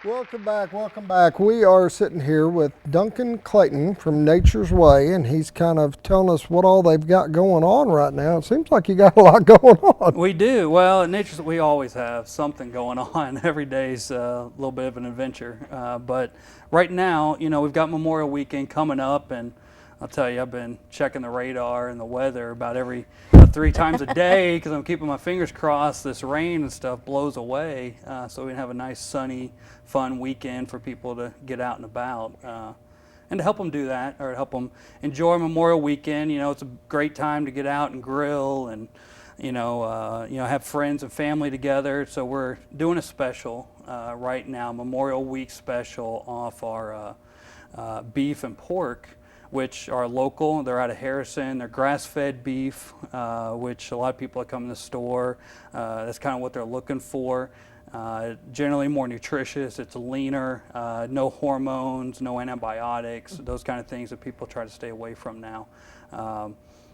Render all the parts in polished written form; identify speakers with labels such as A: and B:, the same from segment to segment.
A: Welcome back, welcome back. We are sitting here with Duncan Clayton from Nature's Way, and he's kind of telling us what all they've got going on right now. It seems like you got a lot going on.
B: We do. Well, at Nature's, we always have something going on. Every day's a little bit of an adventure. But right now, we've got Memorial Weekend coming up, and I'll tell you, I've been checking the radar and the weather about every 3 times a day because I'm keeping my fingers crossed this rain and stuff blows away, so we can have a nice sunny, fun weekend for people to get out and about. And to help them do that, or to help them enjoy Memorial Weekend, it's a great time to get out and grill and have friends and family together. So we're doing a special right now, Memorial Week special off our beef and pork, which are local. They're out of Harrison. They're grass-fed beef, which a lot of people that come in the store, that's kind of what they're looking for. Generally more nutritious, it's leaner, no hormones, no antibiotics, those kind of things that people try to stay away from now.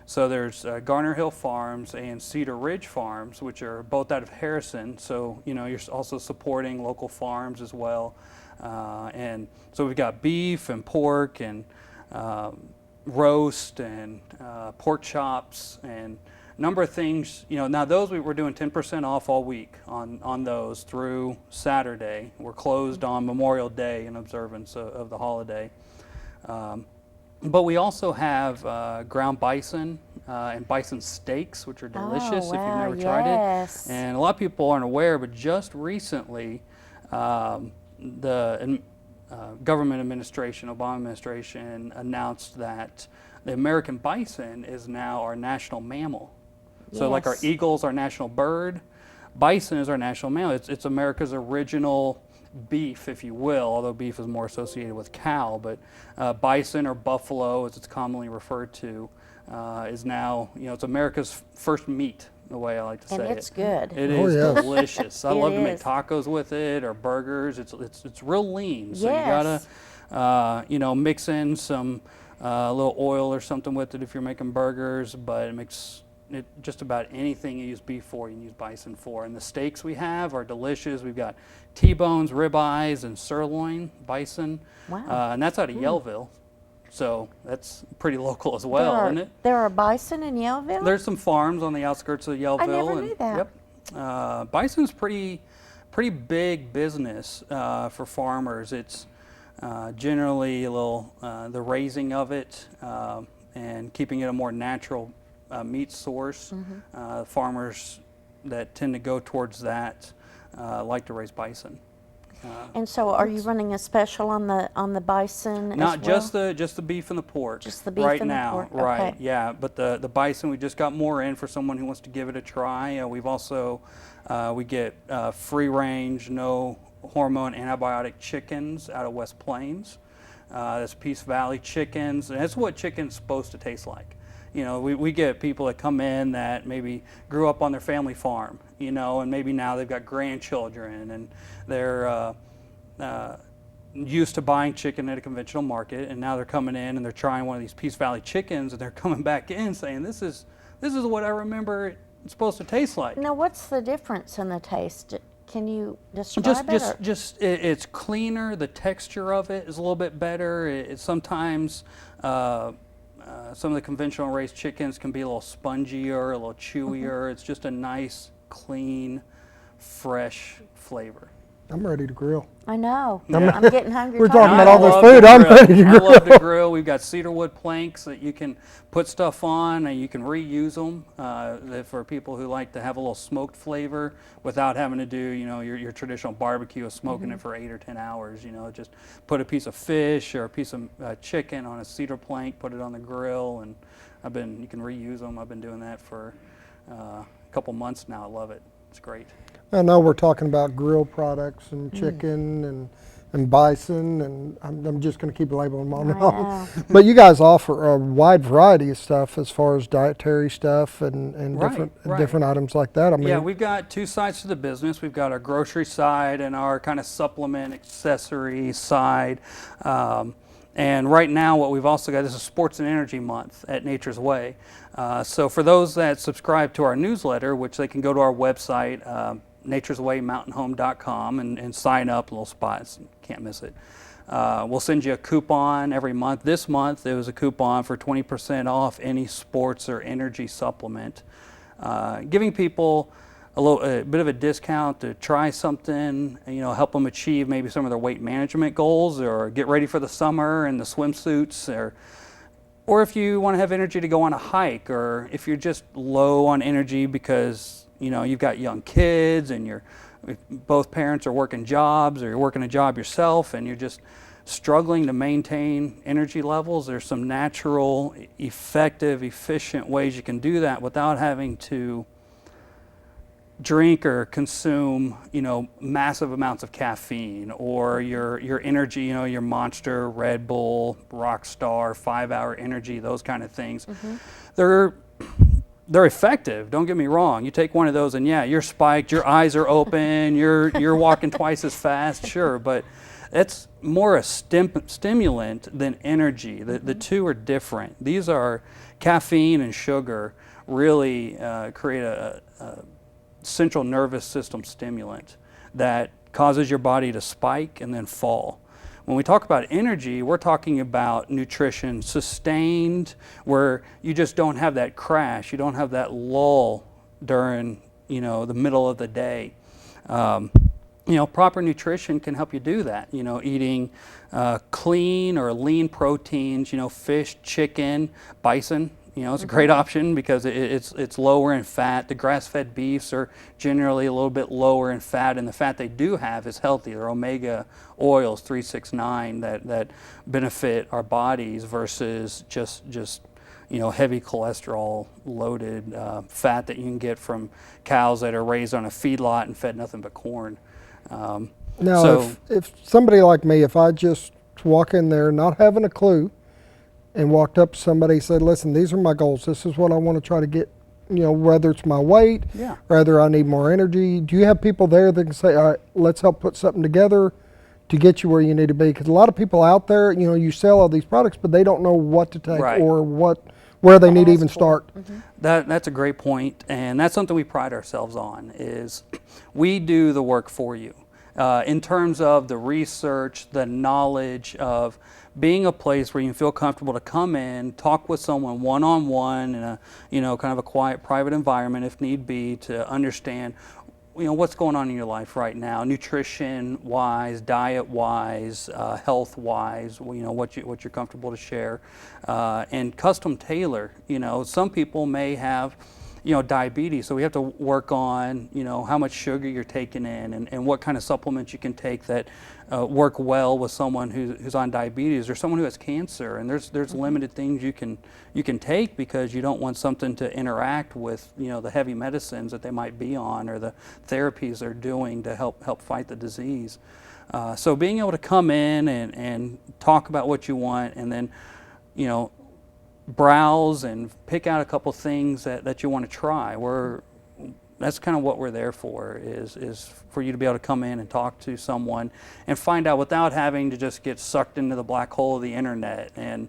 B: So there's Garner Hill Farms and Cedar Ridge Farms, which are both out of Harrison. So, you're also supporting local farms as well. And so we've got beef and pork and roast and pork chops and a number of things. Now those we're doing 10% off all week on those through Saturday. We're closed on Memorial Day in observance of the holiday. But we also have ground bison and bison steaks, which are delicious if you've never tried it. And a lot of people aren't aware, but just recently the government administration, Obama administration, announced that the American bison is now our national mammal. So like our eagle's our national bird, bison is our national mammal. It's America's original beef, if you will, although beef is more associated with cow, but bison or buffalo, as it's commonly referred to, is now, it's America's first meat, the way I like to say it.
C: And it's good.
B: It is delicious. I love to make
C: is.
B: tacos with it or burgers. It's real lean, so
C: Yes.
B: you gotta mix in some little oil or something with it if you're making burgers, but it makes it just about anything you use beef for, you can use bison for. And the steaks we have are delicious. We've got T-bones, ribeyes, and sirloin bison.
C: Wow.
B: And that's out of Yellville. So that's pretty local as well, isn't it?
C: There are bison in Yellville?
B: There's some farms on the outskirts of Yellville.
C: I never knew that.
B: Yep. Bison's pretty big business for farmers. It's generally a little the raising of it and keeping it a more natural meat source. Farmers that tend to go towards that like to raise bison.
C: And so, are you running a special on the bison
B: Not
C: as well?
B: just the beef and the pork.
C: Just the beef
B: right
C: and the
B: now,
C: pork,
B: right?
C: okay.
B: Yeah, but the bison, we just got more in for someone who wants to give it a try. We've also we get free range, no hormone, antibiotic chickens out of West Plains. That's Peace Valley chickens, and that's what chicken's supposed to taste like. We get people that come in that maybe grew up on their family farm, and maybe now they've got grandchildren and they're used to buying chicken at a conventional market, and now they're coming in and they're trying one of these Peace Valley chickens, and they're coming back in saying, this is what I remember it's supposed to taste like.
C: Now, what's the difference in the taste? Can you describe it?
B: It's cleaner. The texture of it is a little bit better. It's sometimes some of the conventional raised chickens can be a little spongier, a little chewier. It's just a nice, clean, fresh flavor.
A: I'm ready to grill.
C: I know.
B: Yeah.
C: I'm getting hungry.
A: We're talking about
B: I
A: all this
B: love
A: food.
B: to
A: I'm
B: grill.
A: ready to
B: I
A: grill.
B: love to grill. We've got cedarwood planks that you can put stuff on, and you can reuse them for people who like to have a little smoked flavor without having to do, your traditional barbecue of smoking it for 8 or 10 hours. Just put a piece of fish or a piece of chicken on a cedar plank, put it on the grill, and you can reuse them. I've been doing that for a couple months now. I love it. It's great.
A: I know we're talking about grill products and chicken and bison, and I'm just going to keep labeling them on and on. But you guys offer a wide variety of stuff as far as dietary stuff and different items like that. I mean,
B: yeah, we've got two sides to the business. We've got our grocery side and our kind of supplement accessory side. And right now what we've also got, this is Sports and Energy Month at Nature's Way. So for those that subscribe to our newsletter, which they can go to our website, natureswaymountainhome.com and sign up, little spots, can't miss it. We'll send you a coupon every month. This month it was a coupon for 20% off any sports or energy supplement, giving people a bit of a discount to try something, help them achieve maybe some of their weight management goals, or get ready for the summer and the swimsuits, or if you want to have energy to go on a hike, or if you're just low on energy because you've got young kids and both parents are working jobs, or you're working a job yourself and you're just struggling to maintain energy levels. There's some natural, effective, efficient ways you can do that without having to drink or consume, massive amounts of caffeine, or your energy, your Monster, Red Bull, Rockstar, 5-hour energy, those kind of things. They're effective. Don't get me wrong. You take one of those and you're spiked, your eyes are open, you're walking twice as fast, sure, but it's more a stimulant than energy. The two are different. These are caffeine and sugar really create a central nervous system stimulant that causes your body to spike and then fall. When we talk about energy, we're talking about nutrition sustained, where you just don't have that crash, you don't have that lull during the middle of the day. Proper nutrition can help you do that. Eating clean or lean proteins, fish, chicken, bison. It's a great option because it's lower in fat. The grass-fed beefs are generally a little bit lower in fat, and the fat they do have is healthy. They're omega oils, 369, that benefit our bodies versus just heavy cholesterol loaded fat that you can get from cows that are raised on a feedlot and fed nothing but corn.
A: Now, if somebody like me, if I just walk in there not having a clue, and walked up to somebody and said, listen, these are my goals. This is what I want to try to get, whether it's my weight, whether I need more energy. Do you have people there that can say, all right, let's help put something together to get you where you need to be? Because a lot of people out there, you sell all these products, but they don't know what to take or where they need to even start.
B: That's a great point, and that's something we pride ourselves on, is we do the work for you. In terms of the research, the knowledge of being a place where you feel comfortable to come in, talk with someone one-on-one in a kind of a quiet, private environment if need be, to understand what's going on in your life right now, nutrition-wise, diet-wise, health-wise, what you're comfortable to share, and custom tailor. Some people may have diabetes, so we have to work on how much sugar you're taking in, and what kind of supplements you can take that work well with someone who's on diabetes, or someone who has cancer. And there's limited things you can take, because you don't want something to interact with the heavy medicines that they might be on, or the therapies they're doing to help fight the disease. So being able to come in and talk about what you want, and then browse and pick out a couple things that you want to try. That's kind of what we're there for, is for you to be able to come in and talk to someone and find out, without having to just get sucked into the black hole of the internet and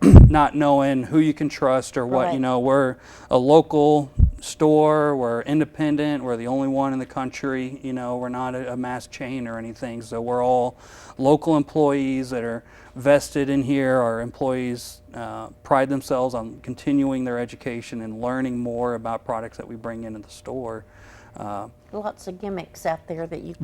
B: not knowing who you can trust or what. We're a local store, we're independent, we're the only one in the country, we're not a mass chain or anything, so we're all local employees that are vested in here. Our employees pride themselves on continuing their education and learning more about products that we bring into the store.
C: Lots of gimmicks out there that you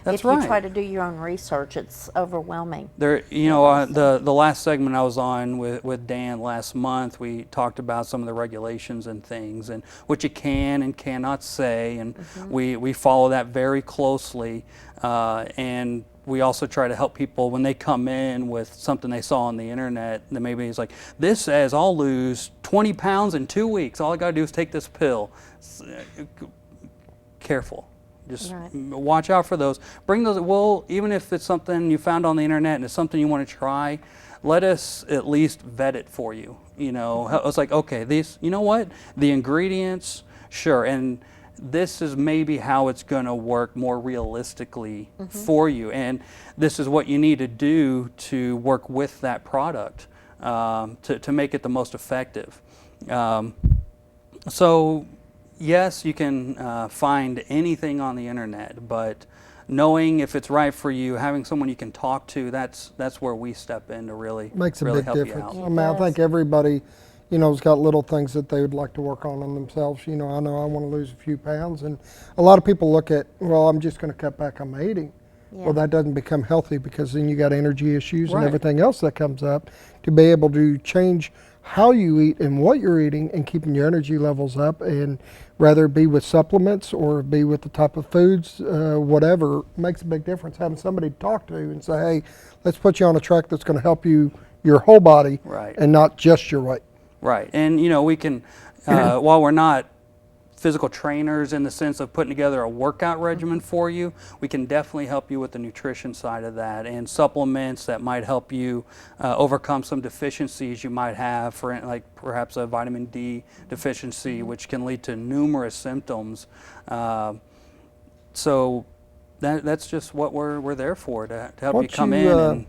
B: That's
C: if
B: right.
C: you try to do your own research, it's overwhelming.
B: The last segment I was on with Dan last month, we talked about some of the regulations and things, and what you can and cannot say, and we follow that very closely, and we also try to help people when they come in with something they saw on the internet that maybe it's like, this says I'll lose 20 pounds in 2 weeks. All I got to do is take this pill. Careful. Just watch out for those. Bring those. Well, even if it's something you found on the internet and it's something you want to try, let us at least vet it for you. It's like, okay, these, what? The ingredients, sure. And this is maybe how it's going to work more realistically for you. And this is what you need to do to work with that product to make it the most effective. So, yes, you can find anything on the internet, but knowing if it's right for you, having someone you can talk to, that's where we step in to really
A: Makes a
B: really
A: big
B: help
A: difference.
B: you
A: I
B: out.
A: mean, I think everybody, you know, has got little things that they would like to work on themselves. You know I want to lose a few pounds, and a lot of people look at, well, I'm just going to cut back on my eating.
C: Yeah.
A: Well, that doesn't become healthy, because then you got energy issues and
B: Right.
A: everything else that comes up. To be able to change how you eat and what you're eating and keeping your energy levels up, and rather be with supplements or be with the type of foods, whatever, makes a big difference. Having somebody to talk to and say, hey, let's put you on a track that's going to help you, your whole body,
B: Right.
A: and not just your weight.
B: Right, and you know, we can, while we're not physical trainers in the sense of putting together a workout regimen for you, we can definitely help you with the nutrition side of that, and supplements that might help you overcome some deficiencies you might have, for like perhaps a vitamin D deficiency, which can lead to numerous symptoms. So that's just what we're there for, to help you come in. And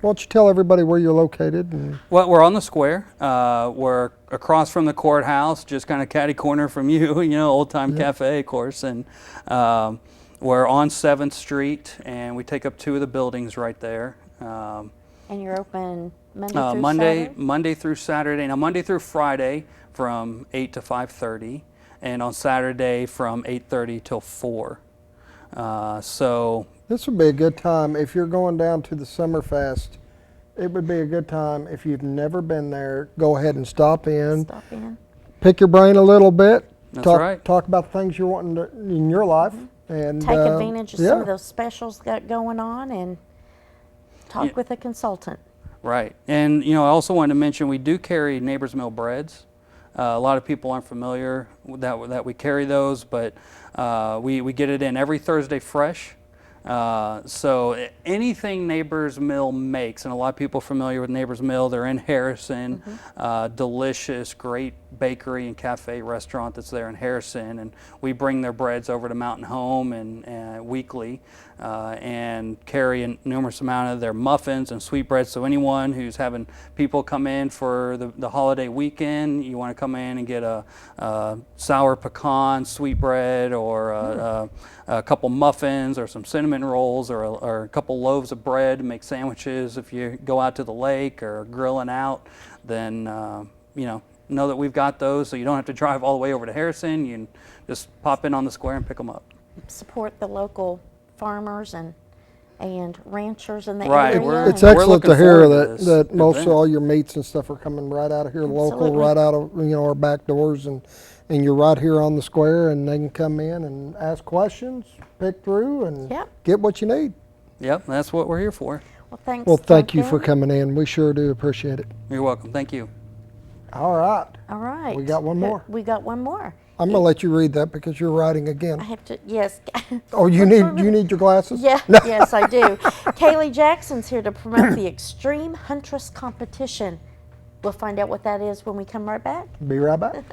A: why don't you tell everybody where you're located? And
B: well, we're on the square. We're across from the courthouse, just kind of catty corner from you, you know, Old Time Cafe, of course. And we're on 7th Street, and we take up 2 of the buildings right there.
C: And you're open Monday through Saturday?
B: Monday through Saturday. Now, Monday through Friday from 8 to 5:30, and on Saturday from 8:30 till 4. So
A: this would be a good time if you're going down to the Summerfest. It would be a good time if you've never been there. Go ahead and stop in.
C: Stop in.
A: Pick your brain a little bit.
B: That's
A: talk,
B: right.
A: Talk about the things you're wanting to, in your life, and
C: Take advantage of some
A: yeah.
C: of those specials got going on, and talk with a consultant.
B: Right, and you know, I also wanted to mention we do carry Neighbor's Mill breads. A lot of people aren't familiar with that we carry those, but we get it in every Thursday fresh. So anything Neighbor's Mill makes, and a lot of people are familiar with Neighbor's Mill, they're in Harrison, delicious, great bakery and cafe restaurant that's there in Harrison, and we bring their breads over to Mountain Home and weekly, and carry a numerous amount of their muffins and sweetbreads. So anyone who's having people come in for the holiday weekend, you want to come in and get a sour pecan sweetbread, or a couple muffins, or some cinnamon rolls, or a couple loaves of bread to make sandwiches if you go out to the lake or grilling out, then you know that we've got those, so you don't have to drive all the way over to Harrison. You can just pop in on the square and pick them up.
C: Support the local farmers and ranchers in the
B: Right,
C: area.
A: It's
B: We're
A: excellent
B: looking
A: to hear
B: forward to
A: that,
B: this
A: that most of
B: event.
A: all your meats and stuff are coming right out of here, local,
C: Absolutely.
A: right out of our back doors, and you're right here on the square, and they can come in and ask questions, pick through, and get what you need.
B: Yep, that's what we're here for.
C: Well, thanks.
A: Well, thank you for
C: Duncan.
A: coming in. We sure do appreciate it.
B: You're welcome. Thank you.
A: All right.
C: All right.
A: We got one more.
C: We got one more.
A: I'm gonna let you read that because you're writing again.
C: I have to, yes.
A: Oh, you need your glasses?
C: Yeah, yes, I do. Kaylee Jackson's here to promote the Extreme Huntress Competition. We'll find out what that is when we come right back.
A: Be right back.